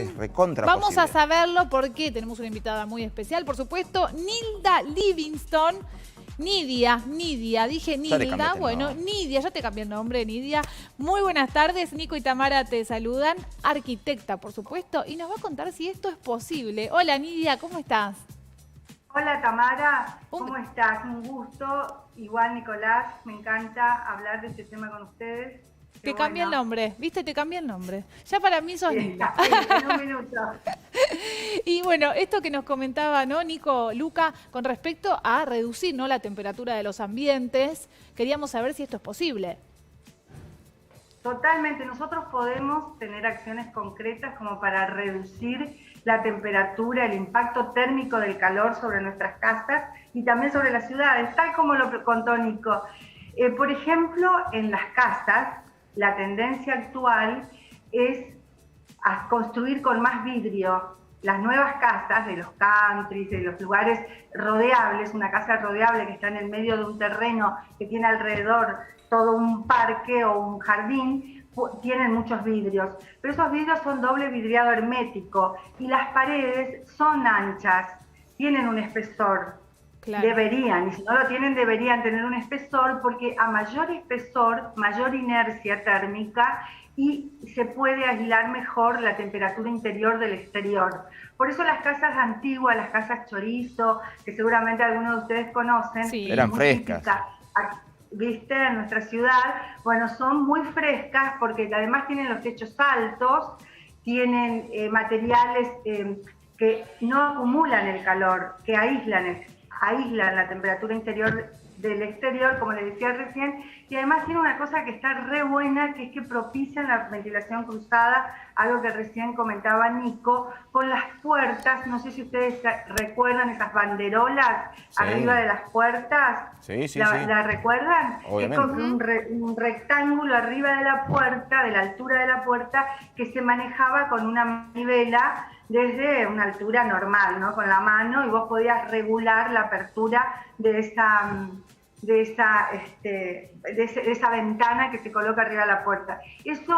es recontra Vamos posible. a saberlo porque tenemos una invitada muy especial, por supuesto, Nilda Livingston. Nidia, dije Nilda, bueno, Nidia, ya te cambié el nombre, Nidia. Muy buenas tardes, Nico y Tamara te saludan, arquitecta, por supuesto, y nos va a contar si esto es posible. Hola, Nidia, ¿cómo estás? Hola, Tamara, ¿cómo estás? Un gusto, igual Nicolás, me encanta hablar de este tema con ustedes. Te cambié el nombre, ¿viste? Te cambié el nombre. Ya para mí sos Nilda. En un minuto. Y bueno, esto que nos comentaba, ¿no, Nico, Luca, con respecto a reducir, ¿no?, la temperatura de los ambientes, queríamos saber si esto es posible. Totalmente, nosotros podemos tener acciones concretas como para reducir la temperatura, el impacto térmico del calor sobre nuestras casas y también sobre las ciudades, tal como lo contó Nico. Por ejemplo, en las casas, la tendencia actual es a construir con más vidrio. Las nuevas casas de los countries, de los lugares rodeables, una casa rodeable que está en el medio de un terreno que tiene alrededor todo un parque o un jardín, tienen muchos vidrios. Pero esos vidrios son doble vidriado hermético y las paredes son anchas, tienen un espesor. Claro. Deberían, y si no lo tienen, deberían tener un espesor, porque a mayor espesor, mayor inercia térmica y se puede aislar mejor la temperatura interior del exterior. Por eso las casas antiguas, las casas chorizo, que seguramente algunos de ustedes conocen, sí, eran frescas. ¿Viste? En nuestra ciudad, bueno, son muy frescas porque además tienen los techos altos, tienen materiales que no acumulan el calor, que aíslan la temperatura interior del exterior, como les decía recién, y además tiene una cosa que está re buena, que es que propician la ventilación cruzada, algo que recién comentaba Nico, con las puertas. No sé si ustedes recuerdan esas banderolas arriba de las puertas. Sí. ¿La recuerdan? Obviamente. Es como un rectángulo arriba de la puerta, de la altura de la puerta, que se manejaba con una manivela desde una altura normal, ¿no? Con la mano, y vos podías regular la apertura de esa ventana que se coloca arriba de la puerta. Eso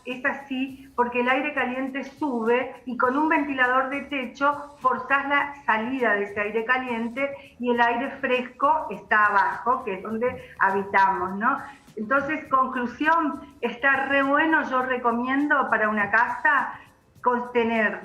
es así porque el aire caliente sube y con un ventilador de techo forzás la salida de ese aire caliente y el aire fresco está abajo, que es donde habitamos, ¿no? Entonces, conclusión, está re bueno. Yo recomiendo para una casa tener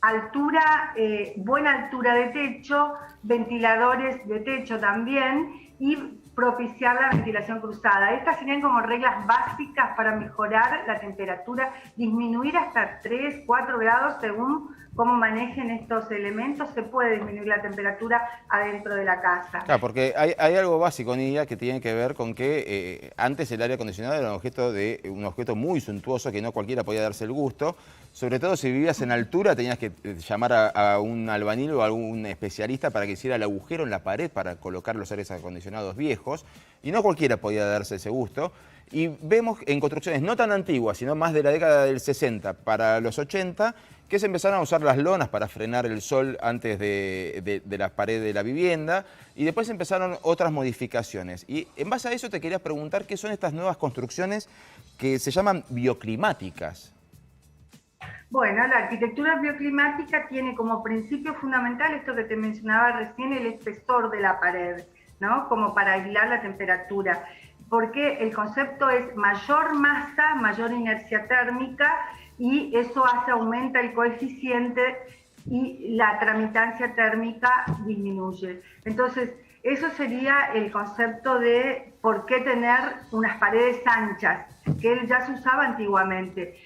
altura, buena altura de techo, ventiladores de techo también, y propiciar la ventilación cruzada. Estas serían como reglas básicas para mejorar la temperatura, disminuir hasta 3, 4 grados según cómo manejen estos elementos, se puede disminuir la temperatura adentro de la casa. Claro, porque hay algo básico, Nidia, que tiene que ver con que antes el aire acondicionado era un objeto muy suntuoso que no cualquiera podía darse el gusto. Sobre todo si vivías en altura tenías que llamar a un albañil o a algún especialista para que hiciera el agujero en la pared para colocar los aires acondicionados viejos. Y no cualquiera podía darse ese gusto. Y vemos en construcciones no tan antiguas, sino más de la década del 60 para los 80, que se empezaron a usar las lonas para frenar el sol antes de la pared de la vivienda, y después empezaron otras modificaciones. Y en base a eso te quería preguntar qué son estas nuevas construcciones que se llaman bioclimáticas. Bueno, la arquitectura bioclimática tiene como principio fundamental esto que te mencionaba recién, el espesor de la pared, ¿no? Como para aislar la temperatura. Porque el concepto es mayor masa, mayor inercia térmica, y eso aumenta el coeficiente y la tramitancia térmica disminuye. Entonces, eso sería el concepto de por qué tener unas paredes anchas, que ya se usaba antiguamente.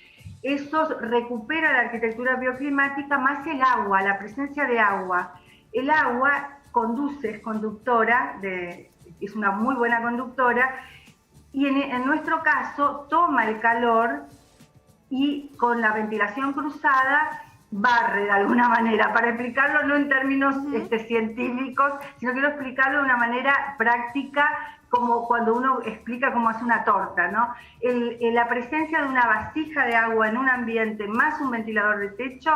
Eso recupera la arquitectura bioclimática más el agua, la presencia de agua. El agua conduce, es conductora, es una muy buena conductora, y en nuestro caso toma el calor y con la ventilación cruzada barre de alguna manera. Para explicarlo no en términos científicos, sino quiero explicarlo de una manera práctica, como cuando uno explica cómo hace una torta, ¿no? La presencia de una vasija de agua en un ambiente más un ventilador de techo,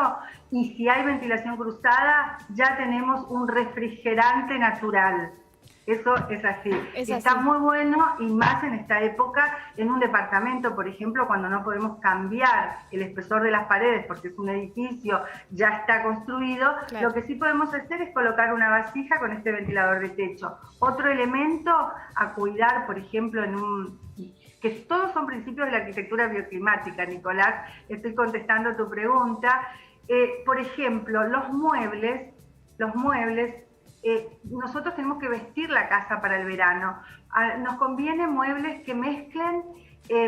y si hay ventilación cruzada, ya tenemos un refrigerante natural. Eso es así. Es Está así. muy bueno y más en esta época, en un departamento, por ejemplo, cuando no podemos cambiar el espesor de las paredes porque es un edificio, ya está construido, Claro. lo que sí podemos hacer es colocar una vasija con este ventilador de techo. Otro elemento a cuidar, por ejemplo, que todos son principios de la arquitectura bioclimática, Nicolás, estoy contestando tu pregunta. Por ejemplo, los muebles, nosotros tenemos que vestir la casa para el verano. Nos conviene muebles que mezclen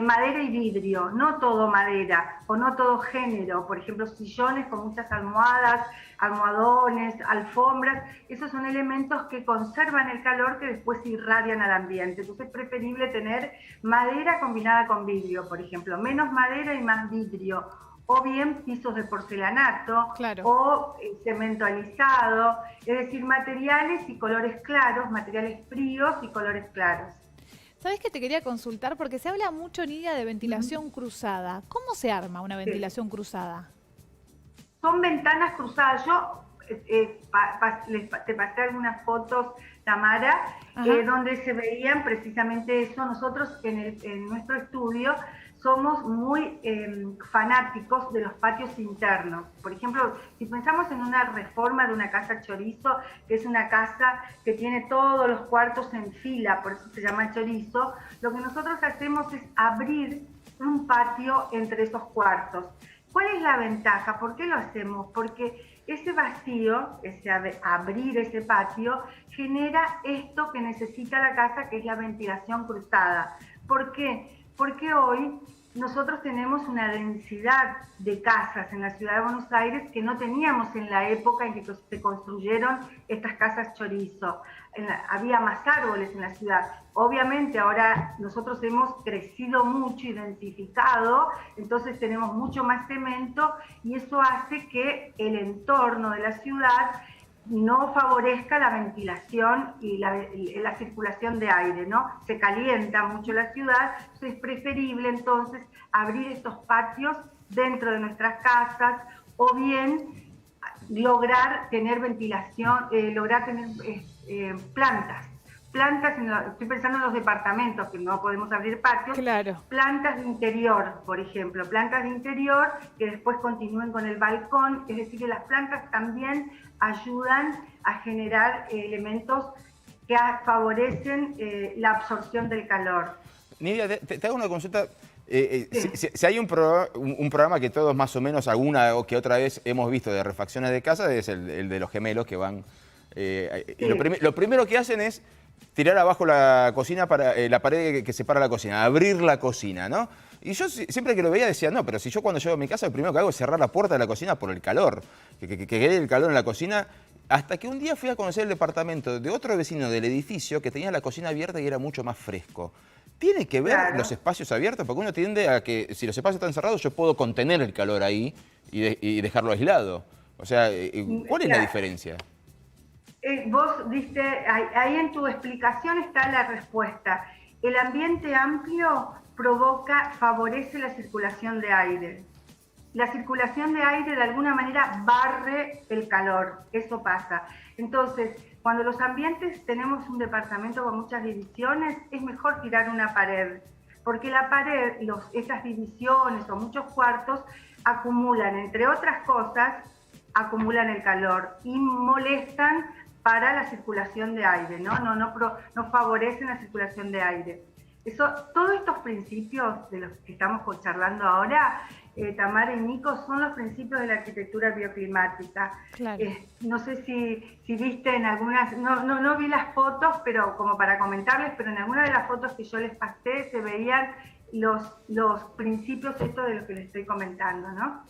madera y vidrio, no todo madera o no todo género. Por ejemplo, sillones con muchas almohadas, almohadones, alfombras. Esos son elementos que conservan el calor que después irradian al ambiente. Entonces es preferible tener madera combinada con vidrio, por ejemplo. Menos madera y más vidrio. O bien pisos de porcelanato, claro, o cemento alisado, es decir, materiales y colores claros, materiales fríos y colores claros. ¿Sabés que te quería consultar? Porque se habla mucho, Nidia, de ventilación cruzada. ¿Cómo se arma una ventilación cruzada? Son ventanas cruzadas. Yo te pasé algunas fotos, Tamara, donde se veían precisamente eso. Nosotros en nuestro estudio somos muy fanáticos de los patios internos. Por ejemplo, si pensamos en una reforma de una casa chorizo, que es una casa que tiene todos los cuartos en fila, por eso se llama chorizo, lo que nosotros hacemos es abrir un patio entre esos cuartos. ¿Cuál es la ventaja? ¿Por qué lo hacemos? Porque ese vacío, abrir ese patio, genera esto que necesita la casa, que es la ventilación cruzada. ¿Por qué? Porque hoy nosotros tenemos una densidad de casas en la ciudad de Buenos Aires que no teníamos en la época en que se construyeron estas casas chorizo. Había más árboles en la ciudad. Obviamente ahora nosotros hemos crecido mucho y densificado, entonces tenemos mucho más cemento y eso hace que el entorno de la ciudad no favorezca la ventilación y la circulación de aire, ¿no? Se calienta mucho la ciudad, entonces es preferible entonces abrir estos patios dentro de nuestras casas o bien lograr tener ventilación, lograr tener plantas, estoy pensando en los departamentos que no podemos abrir patios, claro, plantas de interior, por ejemplo, plantas de interior que después continúen con el balcón, es decir, que las plantas también ayudan a generar elementos que favorecen la absorción del calor. Nidia, te hago una consulta. Si hay un programa que todos más o menos alguna o que otra vez hemos visto de refacciones de casa, es el de los gemelos que van... y lo primero que hacen es tirar abajo la cocina, la pared que separa la cocina, abrir la cocina, ¿no? Y yo siempre que lo veía decía, no, pero si yo cuando llego a mi casa lo primero que hago es cerrar la puerta de la cocina por el calor, que quede el calor en la cocina, hasta que un día fui a conocer el departamento de otro vecino del edificio que tenía la cocina abierta y era mucho más fresco. ¿Tiene que ver los espacios abiertos? Porque uno tiende a que si los espacios están cerrados yo puedo contener el calor ahí y dejarlo aislado. O sea, ¿cuál es la diferencia? Vos diste, ahí en tu explicación está la respuesta. El ambiente amplio favorece la circulación de aire. La circulación de aire de alguna manera barre el calor, eso pasa. Entonces, cuando los ambientes tenemos un departamento con muchas divisiones, es mejor tirar una pared, porque la pared, esas divisiones o muchos cuartos acumulan, entre otras cosas, acumulan el calor y molestan para la circulación de aire, no favorecen la circulación de aire. Todos estos principios de los que estamos charlando ahora, Tamara y Nico, son los principios de la arquitectura bioclimática. Claro. No sé si viste en algunas, no vi las fotos, pero como para comentarles, pero en alguna de las fotos que yo les pasé se veían los principios estos de los que les estoy comentando, ¿no?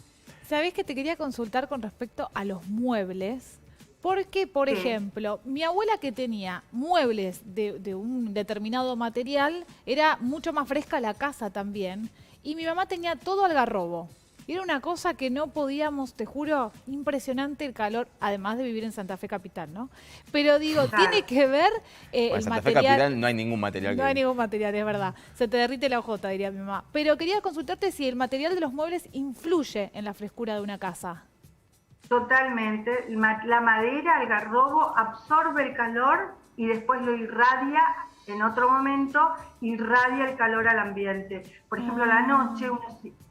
¿Sabés que te quería consultar con respecto a los muebles? Porque, por ejemplo, mi abuela que tenía muebles de un determinado material, era mucho más fresca la casa también. Y mi mamá tenía todo algarrobo. Y era una cosa que no podíamos, te juro, impresionante el calor, además de vivir en Santa Fe Capital, ¿no? Pero digo, tiene que ver el en Santa material. Fe Capital no hay ningún material. No hay ningún material, es verdad. Se te derrite la hojota, diría mi mamá. Pero quería consultarte si el material de los muebles influye en la frescura de una casa. Totalmente. La madera, el algarrobo, absorbe el calor y después lo irradia en otro momento, irradia el calor al ambiente. Por ejemplo, a la noche uno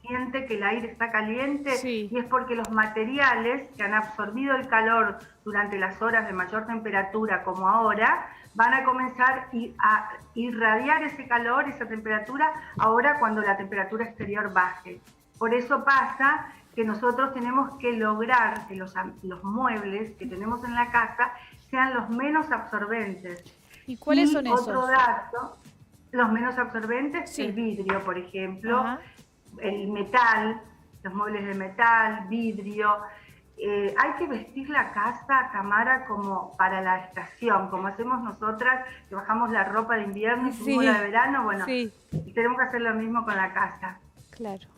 siente que el aire está caliente y es porque los materiales que han absorbido el calor durante las horas de mayor temperatura, como ahora, van a comenzar a irradiar ese calor, esa temperatura, ahora cuando la temperatura exterior baje. Por eso pasa que nosotros tenemos que lograr que los muebles que tenemos en la casa sean los menos absorbentes. ¿Y cuáles son esos? Otro dato, los menos absorbentes, el vidrio, por ejemplo, el metal, los muebles de metal, vidrio. Hay que vestir la casa, Tamara, como para la estación, como hacemos nosotras, que bajamos la ropa de invierno y subimos la de verano. Bueno, tenemos que hacer lo mismo con la casa. Claro.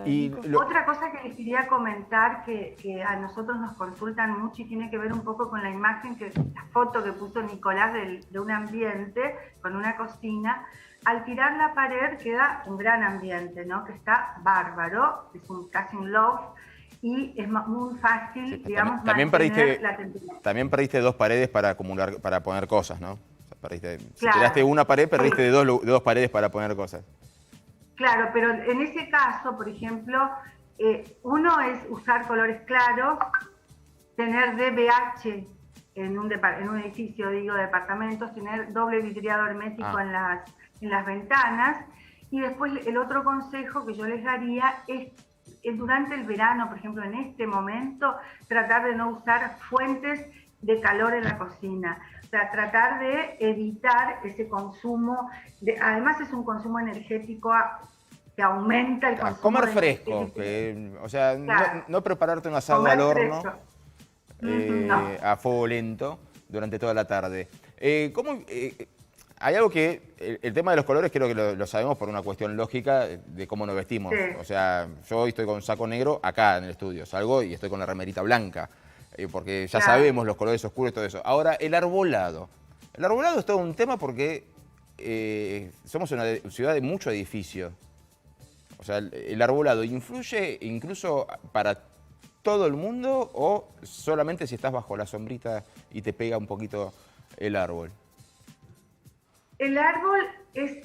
Y otra cosa que les quería comentar, que a nosotros nos consultan mucho y tiene que ver un poco con la imagen, la foto que puso Nicolás de un ambiente con una cocina. Al tirar la pared queda un gran ambiente, ¿no? Que está bárbaro, es casi un loft y es muy fácil, digamos, mantener la temperatura. También perdiste 2 paredes para poner cosas, ¿no? O sea, si tiraste una pared, perdiste de dos paredes para poner cosas. Claro, pero en ese caso, por ejemplo, uno es usar colores claros, tener DBH en un edificio, digo, de departamentos, tener doble vidriado hermético en las ventanas. Y después el otro consejo que yo les daría es, durante el verano, por ejemplo, en este momento, tratar de no usar fuentes de calor en la cocina. O sea, tratar de evitar ese consumo. Además es un consumo energético que aumenta el consumo. Comer fresco, o sea, no prepararte un asado al horno a fuego lento durante toda la tarde. Hay algo que, el tema de los colores creo que lo sabemos por una cuestión lógica de cómo nos vestimos. O sea, yo hoy estoy con saco negro acá en el estudio, salgo y estoy con la remerita blanca. Porque ya sabemos los colores oscuros y todo eso. Ahora, el arbolado. El arbolado es todo un tema porque somos una ciudad de mucho edificio. O sea, ¿el arbolado influye incluso para todo el mundo o solamente si estás bajo la sombrita y te pega un poquito el árbol? El árbol es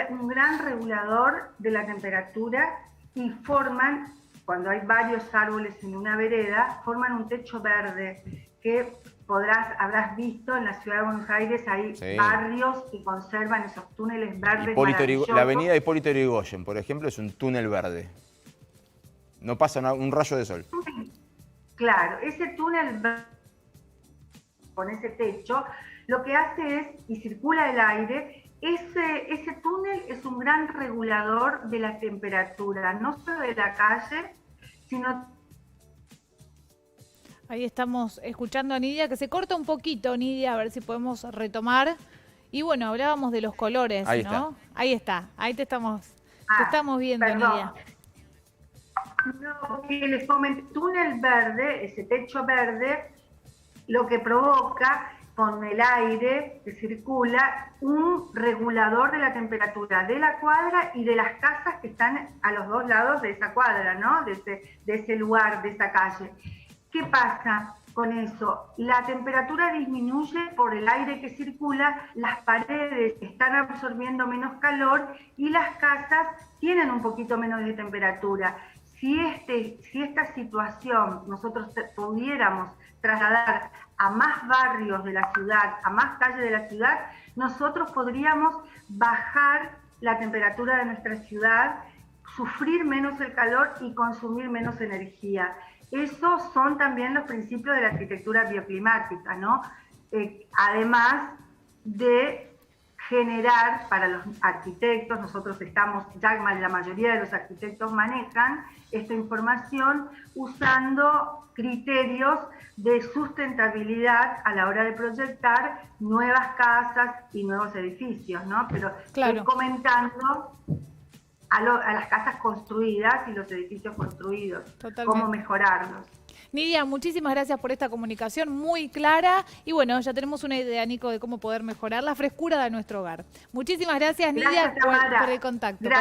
un gran regulador de la temperatura y forman, cuando hay varios árboles en una vereda, forman un techo verde que habrás visto en la ciudad de Buenos Aires, hay barrios que conservan esos túneles verdes maravillosos. La avenida Hipólito Yrigoyen, por ejemplo, es un túnel verde. No pasa un rayo de sol. Claro, ese túnel verde con ese techo, lo que hace es, y circula el aire, ese túnel es un gran regulador de la temperatura, no solo de la calle, sino... Ahí estamos escuchando a Nidia, que se corta un poquito, Nidia, a ver si podemos retomar. Y bueno, hablábamos de los colores, ahí ¿no? Ahí te estamos viendo, perdón. Nidia. No, que les comenté, túnel verde, ese techo verde, lo que provoca con el aire que circula un regulador de la temperatura de la cuadra y de las casas que están a los dos lados de esa cuadra, ¿no? De ese lugar, de esa calle. ¿Qué pasa con eso? La temperatura disminuye por el aire que circula, las paredes están absorbiendo menos calor y las casas tienen un poquito menos de temperatura. Si esta situación nosotros pudiéramos trasladar a más barrios de la ciudad, a más calles de la ciudad, nosotros podríamos bajar la temperatura de nuestra ciudad, sufrir menos el calor y consumir menos energía. Esos son también los principios de la arquitectura bioclimática, ¿no? Además de generar para los arquitectos, nosotros la mayoría de los arquitectos manejan esta información usando criterios de sustentabilidad a la hora de proyectar nuevas casas y nuevos edificios, ¿no? Pero estoy comentando a las casas construidas y los edificios construidos, cómo mejorarlos. Nidia, muchísimas gracias por esta comunicación muy clara y bueno, ya tenemos una idea, Nico, de cómo poder mejorar la frescura de nuestro hogar. Muchísimas gracias, Nidia, por el contacto. Gracias.